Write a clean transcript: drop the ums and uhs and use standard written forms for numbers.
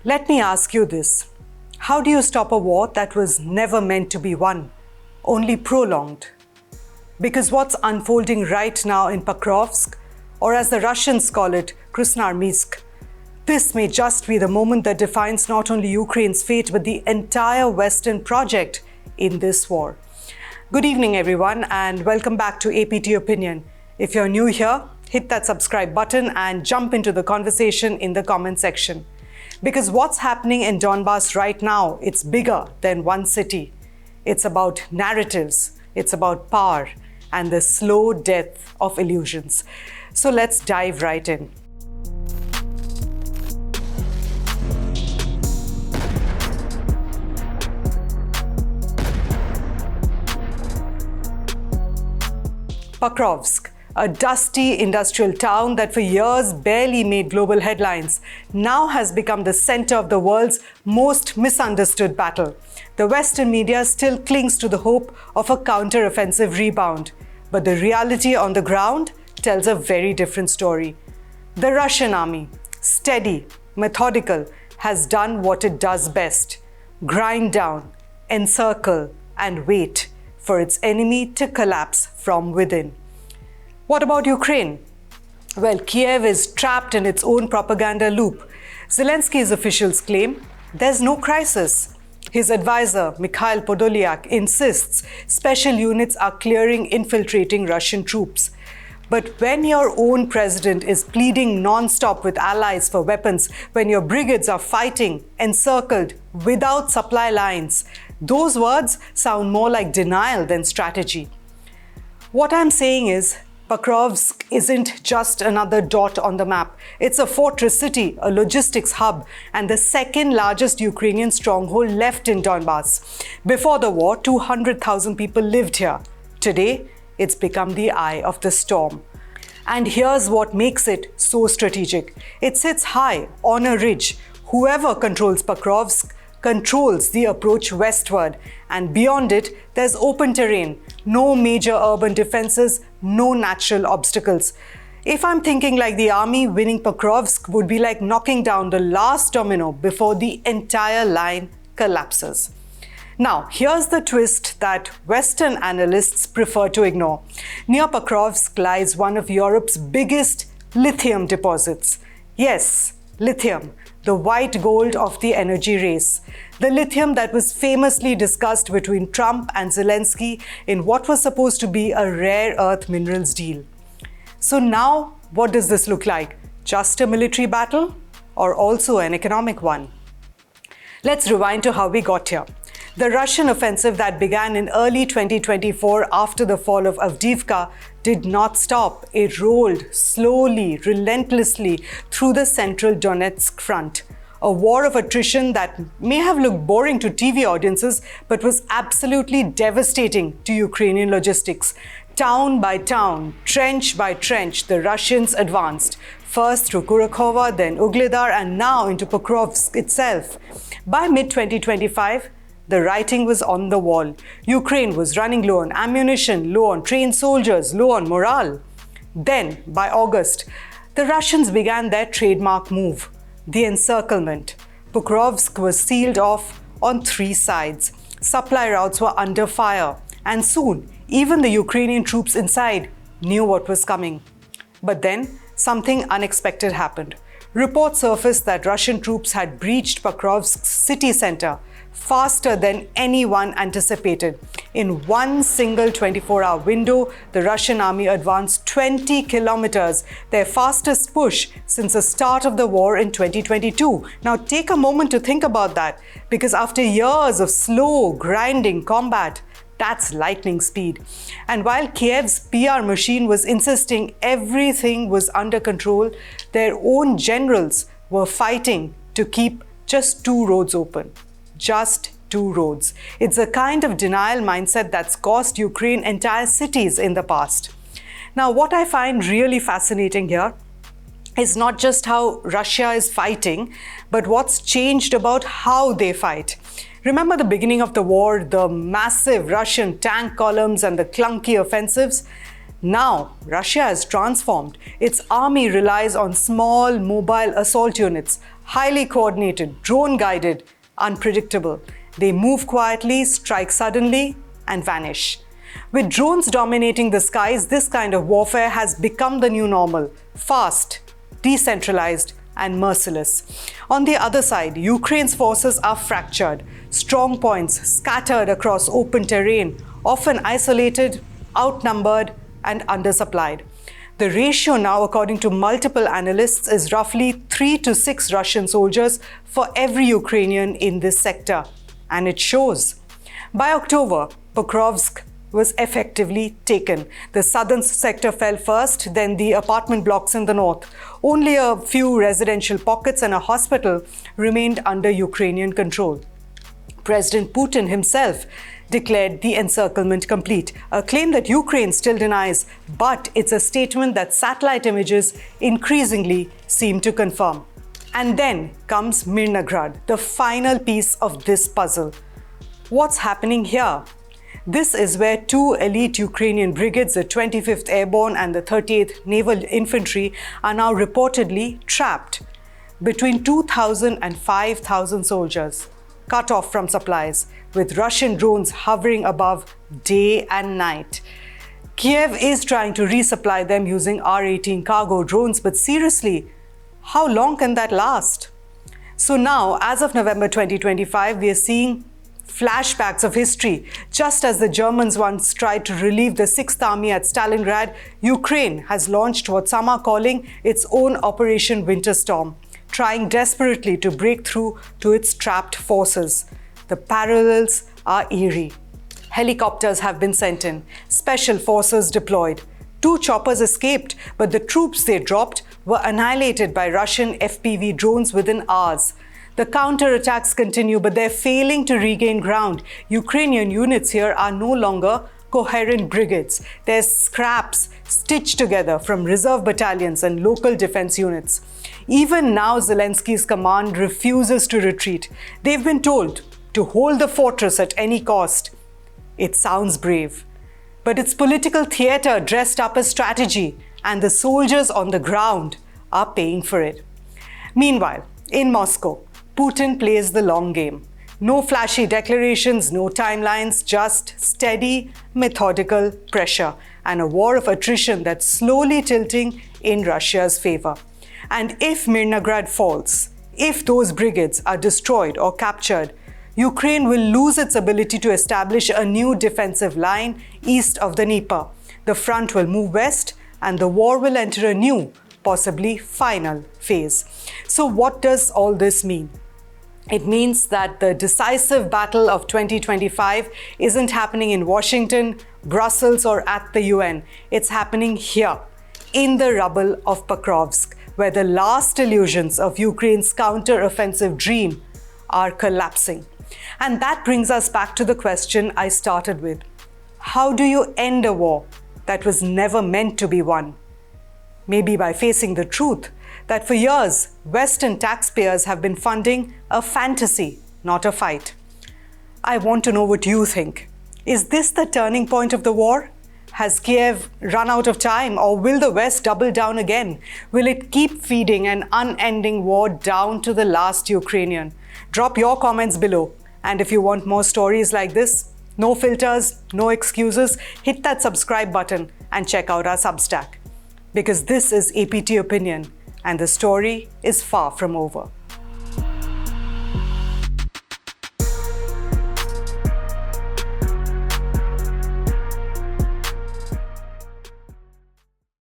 Let me ask you this. How do you stop a war that was never meant to be won, only prolonged? Because what's unfolding right now in Pokrovsk, or as the Russians call it, Krasnoarmeisk, this may just be the moment that defines not only Ukraine's fate, but the entire Western project in this war. Good evening, everyone, and welcome back to APT Opinion. If you're new here, hit that subscribe button and jump into the conversation in the comment section. Because what's happening in Donbass right now, it's bigger than one city. It's about narratives, it's about power, and the slow death of illusions. So let's dive right in. Pokrovsk, a dusty industrial town that for years barely made global headlines, now has become the center of the world's most misunderstood battle. The Western media still clings to the hope of a counteroffensive rebound, but the reality on the ground tells a very different story. The Russian army, steady, methodical, has done what it does best: grind down, encircle, and wait for its enemy to collapse from within. What about Ukraine? Well, Kyiv is trapped in its own propaganda loop. Zelensky's officials claim there's no crisis. His advisor, Mikhail Podolyak, insists special units are clearing infiltrating Russian troops. But when your own president is pleading non-stop with allies for weapons, when your brigades are fighting, encircled, without supply lines, those words sound more like denial than strategy. What I'm saying is, Pokrovsk isn't just another dot on the map. It's a fortress city, a logistics hub, and the second largest Ukrainian stronghold left in Donbass. Before the war, 200,000 people lived here. Today, it's become the eye of the storm. And here's what makes it so strategic. It sits high on a ridge. Whoever controls Pokrovsk controls the approach westward, and beyond it, there's open terrain, no major urban defenses, no natural obstacles. If I'm thinking like the army, winning Pokrovsk would be like knocking down the last domino before the entire line collapses. Now, here's the twist that Western analysts prefer to ignore. Near Pokrovsk lies one of Europe's biggest lithium deposits. Yes, lithium, the white gold of the energy race. The lithium that was famously discussed between Trump and Zelensky in what was supposed to be a rare earth minerals deal. So now, what does this look like? Just a military battle, or also an economic one? Let's rewind to how we got here. The Russian offensive that began in early 2024 after the fall of Avdiivka did not stop. It rolled slowly, relentlessly through the central Donetsk front. A war of attrition that may have looked boring to TV audiences, but was absolutely devastating to Ukrainian logistics. Town by town, trench by trench, the Russians advanced. First through Kurakhova, then Ugledar, and now into Pokrovsk itself. By mid-2025, the writing was on the wall. Ukraine was running low on ammunition, low on trained soldiers, low on morale. Then, by August, the Russians began their trademark move, the encirclement. Pokrovsk was sealed off on three sides. Supply routes were under fire, and soon, even the Ukrainian troops inside knew what was coming. But then, something unexpected happened. Reports surfaced that Russian troops had breached Pokrovsk's city center faster than anyone anticipated. In one single 24-hour window, the Russian army advanced 20 kilometers, their fastest push since the start of the war in 2022. Now take a moment to think about that, because after years of slow, grinding combat, that's lightning speed. And while Kyiv's PR machine was insisting everything was under control, their own generals were fighting to keep just two roads open. Just two roads. It's a kind of denial mindset that's cost Ukraine entire cities in the past. Now, what I find really fascinating here is not just how Russia is fighting, but what's changed about how they fight. Remember the beginning of the war, the massive Russian tank columns and the clunky offensives? Now, Russia has transformed. Its army relies on small, mobile assault units, highly coordinated, drone-guided, unpredictable. They move quietly, strike suddenly, and vanish. With drones dominating the skies, this kind of warfare has become the new normal: fast, decentralized, and merciless. On the other side, Ukraine's forces are fractured, strong points scattered across open terrain, often isolated, outnumbered, and undersupplied. The ratio now, according to multiple analysts, is roughly 3 to 6 Russian soldiers for every Ukrainian in this sector. And it shows. By October, Pokrovsk was effectively taken. The southern sector fell first, then the apartment blocks in the north. Only a few residential pockets and a hospital remained under Ukrainian control. President Putin himself declared the encirclement complete, a claim that Ukraine still denies, but it's a statement that satellite images increasingly seem to confirm. And then comes Minagrad, the final piece of this puzzle. What's happening here? This is where 2 elite Ukrainian brigades, the 25th Airborne and the 38th Naval Infantry, are now reportedly trapped. Between 2,000 and 5,000 soldiers, cut off from supplies, with Russian drones hovering above day and night. Kyiv is trying to resupply them using R-18 cargo drones, but seriously, how long can that last? So now, as of November 2025, we are seeing flashbacks of history. Just as the Germans once tried to relieve the 6th Army at Stalingrad, Ukraine has launched what some are calling its own Operation Winter Storm, trying desperately to break through to its trapped forces. The parallels are eerie. Helicopters have been sent in, special forces deployed. 2 choppers escaped, but the troops they dropped were annihilated by Russian FPV drones within hours. The counterattacks continue, but they're failing to regain ground. Ukrainian units here are no longer coherent brigades. They're scraps stitched together from reserve battalions and local defense units. Even now, Zelensky's command refuses to retreat. They've been told to hold the fortress at any cost. It sounds brave, but it's political theater dressed up as strategy, and the soldiers on the ground are paying for it. Meanwhile, in Moscow, Putin plays the long game. No flashy declarations, no timelines, just steady, methodical pressure and a war of attrition that's slowly tilting in Russia's favor. And if Minagrad falls, if those brigades are destroyed or captured, Ukraine will lose its ability to establish a new defensive line east of the Dnieper. The front will move west and the war will enter a new, possibly final phase. So what does all this mean? It means that the decisive battle of 2025 isn't happening in Washington, Brussels, or at the UN. It's happening here, in the rubble of Pokrovsk, where the last illusions of Ukraine's counter-offensive dream are collapsing. And that brings us back to the question I started with. How do you end a war that was never meant to be won? Maybe by facing the truth that for years, Western taxpayers have been funding a fantasy, not a fight. I want to know what you think. Is this the turning point of the war? Has Kyiv run out of time, or will the West double down again? Will it keep feeding an unending war down to the last Ukrainian? Drop your comments below. And if you want more stories like this, no filters, no excuses, hit that subscribe button and check out our Substack. Because this is APT Opinion, and the story is far from over.